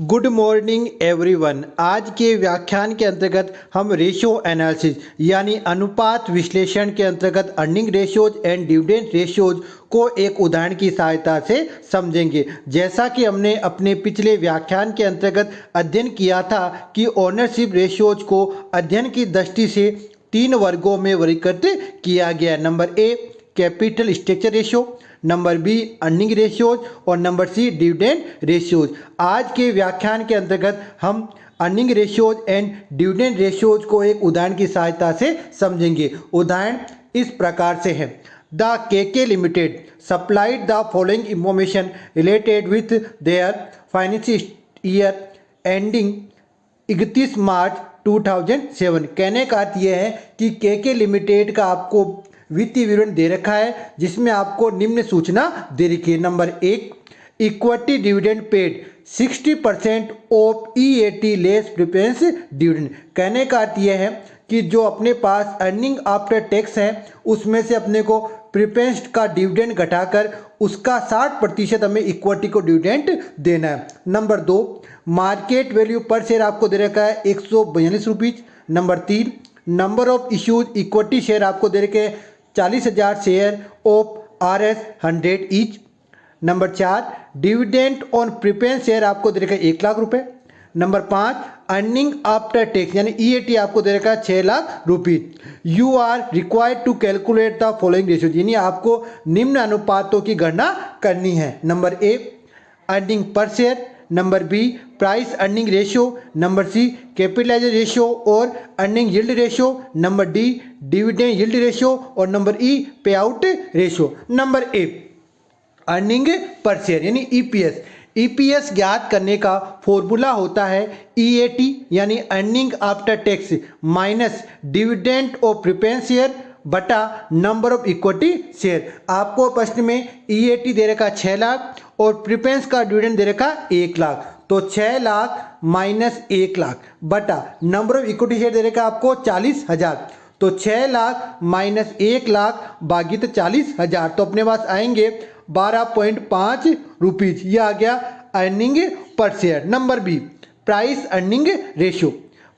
Good morning everyone. आज के व्याख्यान के अंतर्गत हम रेशियो एनालिसिस यानी अनुपात विश्लेषण के अंतर्गत earning ratios and dividend ratios को एक उदाहरण की सहायता से समझेंगे। जैसा कि हमने अपने पिछले व्याख्यान के अंतर्गत अध्ययन किया था कि ओनरशिप रेशियोज को अध्ययन की दृष्टि से 3 वर्गों में वर्गीकृत किया गया। Number A capital structure ratio, number be earning ratios और नंबर सी डिविडेंड रेशियोज। आज के व्याख्यान के अंतर्गत हम earning ratios and dividend ratios को एक उदाहरण की सहायता से समझेंगे। उदाहरण इस प्रकार से है। The KK limited supplied the following information related with their financial year ending 31 March 2007। कहने का अर्थ यह है कि केके लिमिटेड का आपको वित्तीय विवरण दे रखा है जिसमें आपको निम्न सूचना दे रखी है। Number 1 equity dividend paid 60% of EAT less preference dividend. कहने का अर्थ यह है कि जो अपने पास अर्निंग आफ्टर टैक्स है उसमें से अपने को प्रेफरेंस का डिविडेंड घटाकर उसका 60% हमें इक्विटी को डिविडेंड देना है। Number 2 market value per share आपको दे रखा है 142 rupees. Number 3 number of issues equity share आपको दे रखे 40,000 share of RS 100 each. Number 4 dividend on preference share आपको दे रखा है 1 लाख रुपए। नंबर 5 अर्निंग आफ्टर टैक्स यानी EAT आपको दे रखा है 6 lakh rupees. You are required to calculate the following ratio यानी आपको निम्न अनुपातों की गणना करनी है। Number A earning per share, number B price earning ratio, number C capitalisation ratio और earning yield ratio, number D dividend yield ratio और number E pay out ratio. Number A earning per share यानी EPS ज्ञात करने का formula होता है EAT यानी earning after tax minus dividend of preference share बटा नंबर ऑफ इक्विटी शेयर। आपको प्रश्न में EAT दे रखा 6 लाख और प्रेफरेंस का डिविडेंड दे रखा 1 लाख, तो 6 लाख माइनस 1 लाख बटा नंबर ऑफ इक्विटी शेयर दे रखा आपको 40,000, तो 6 लाख माइनस 1 लाख भागित 40,000 तो अपने पास आएंगे 12.5 रुपीज। यह आ गया earning per share. Number B price earning ratio.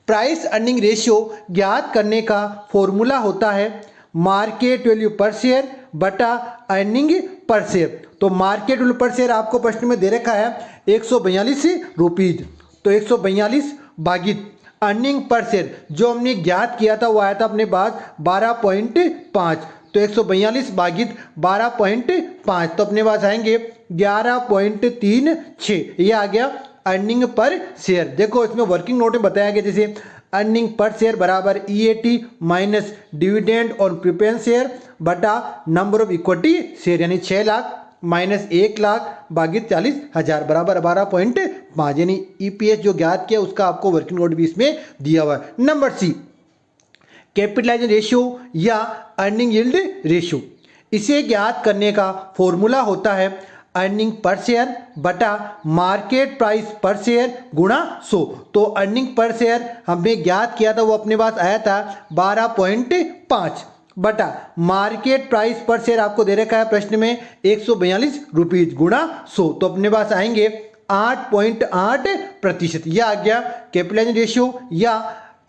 Price earning ratio ज्ञात करने का फॉर्मूला होता है मार्केट वैल्यू पर शेयर बटा अर्निंग पर शेयर। तो मार्केट वैल्यू पर शेयर आपको प्रश्न में दे रखा है 142 रुपीज, तो 142 भागित अर्निंग पर शेयर जो हमने ज्ञात किया था वो आया था अपने पास 12.5, तो 142 भागित 12.5 तो अपने पास आएंगे 11.36। ये आ गया अर्निंग पर शेयर। देखो इसमें वर्किंग नोट में बताया गया जैसे अर्निंग पर शेयर बराबर EAT minus dividend on preference share बटा नंबर ऑफ इक्विटी शेयर यानी 6 लाख माइनस 1 लाख भागित 40,000 बराबर 12.5 यानी EPS जो ज्ञात किया उसका आपको वर्किंग नोट भी इसमें दिया हुआ है। नंबर सी कैपिटलाइजेशन रेशियो या अर्निंग यील्ड रेशियो। इसे ज्ञात करने का फॉर्मूला होता है अर्निंग पर शेयर बटा मार्केट प्राइस पर शेयर गुणा 100। तो अर्निंग पर शेयर हमने ज्ञात किया था वो अपने पास आया था 12.5 बटा मार्केट प्राइस पर शेयर आपको दे रखा है प्रश्न में 142 रुपीज गुणा 100 तो अपने पास आएंगे 8.8%। यह आ गया कैपिटलाइजेशन रेशियो या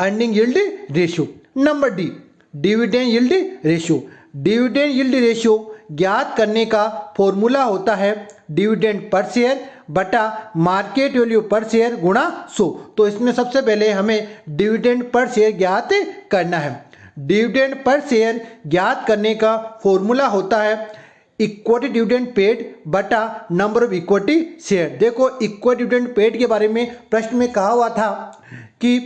earning yield ratio. Number D dividend yield ratio. Dividend yield ratio ज्ञात करने का फॉर्मूला होता है डिविडेंड पर शेयर बटा मार्केट वैल्यू पर शेयर गुणा 100। तो इसमें सबसे पहले हमें डिविडेंड पर शेयर ज्ञात करना है। डिविडेंड पर शेयर ज्ञात करने का फॉर्मूला होता है इक्विटी डिविडेंड पेड बटा नंबर ऑफ इक्विटी शेयर। देखो इक्विटी डिविडेंड पेड के बारे में प्रश्न में कहा हुआ था कि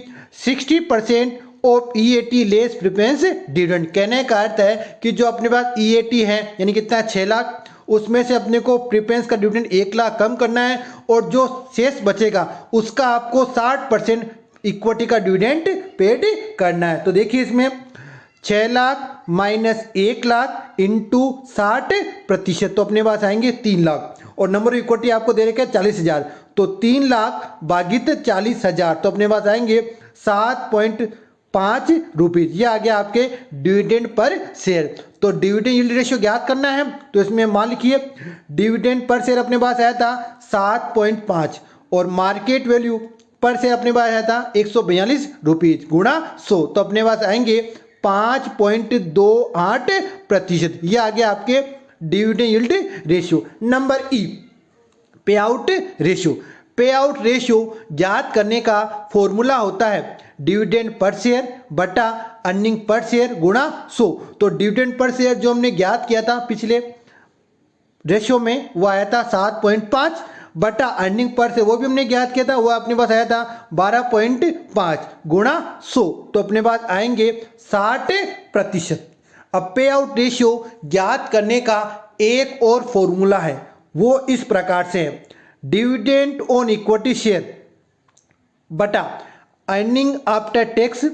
60% of EAT less preference dividend. कहने का अर्थ है कि जो अपने पास EAT है यानी कितना 6 लाख उसमें से अपने को प्रेफरेंस का डिविडेंड 1 लाख कम करना है और जो शेष बचेगा उसका आपको 60% इक्विटी का डिविडेंड पेड करना है। तो देखिए इसमें 6 लाख माइनस 1 लाख इंटू 60% तो अपने पास आएंगे 3 लाख और नंबर ऑफ इक्विटी आपको दे रखे 40,000, तो 3 लाख भागित 40,000 तो अपने पास आएंगे 7.5 रुपीज। ये आ गया आपके डिविडेंड पर शेयर। तो डिविडेंड यील्ड रेशियो ज्ञात करना है तो इसमें मान लिखिए डिविडेंड पर शेयर अपने पास आया था 7.5 और मार्केट वैल्यू पर शेयर अपने पास आया था 142 रुपीज गुणा 100, तो अपने पास आएंगे 5.28%। ये आ गया आपके dividend yield ratio. Number E, pay out ratio. पे आउट रेशियो ज्ञात करने का फॉर्मूला होता है डिविडेंड पर शेयर बटा अर्निंग पर शेयर गुणा 100। तो डिविडेंड पर शेयर जो हमने ज्ञात किया था पिछले रेशियो में वो आया था 7.5 बटा अर्निंग पर शेयर वो भी हमने ज्ञात किया था, वो अपने पास आया था 12.5 गुणा 100, तो अपने पास आएंगे 60%। अब पे आउट रेशियो ज्ञात करने का एक और फॉर्मूला है, वो इस प्रकार से है डिविडेंड ऑन इक्विटी शेयर बटा earning after tax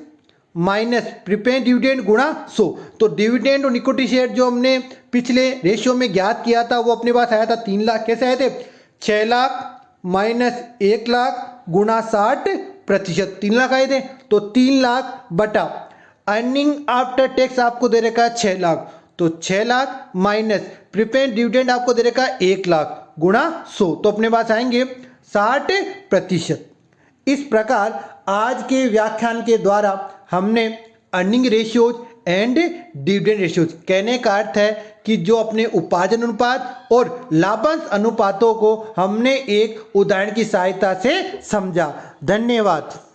minus prepaid dividend गुणा 100। तो डिविडेंड ऑन इक्विटी शेयर जो हमने पिछले रेशियो में ज्ञात किया था वो अपने पास आया था 3 लाख। कैसे आए थे? 6 लाख माइनस 1 लाख गुणा 60%, 3 लाख आए थे। तो 3 लाख बटा अर्निंग आफ्टर टैक्स आपको दे रखा है 6 लाख, तो 6 लाख माइनस प्रीपेड डिविडेंड आपको दे रखा है 1 लाख गुणा 100, तो अपने पास आएंगे 60%। इस प्रकार आज के व्याख्यान के द्वारा हमने earning ratios and dividend ratios, कहने का अर्थ है कि जो अपने उपार्जन अनुपात और लाभांश अनुपातों को हमने एक उदाहरण की सहायता से समझा। धन्यवाद।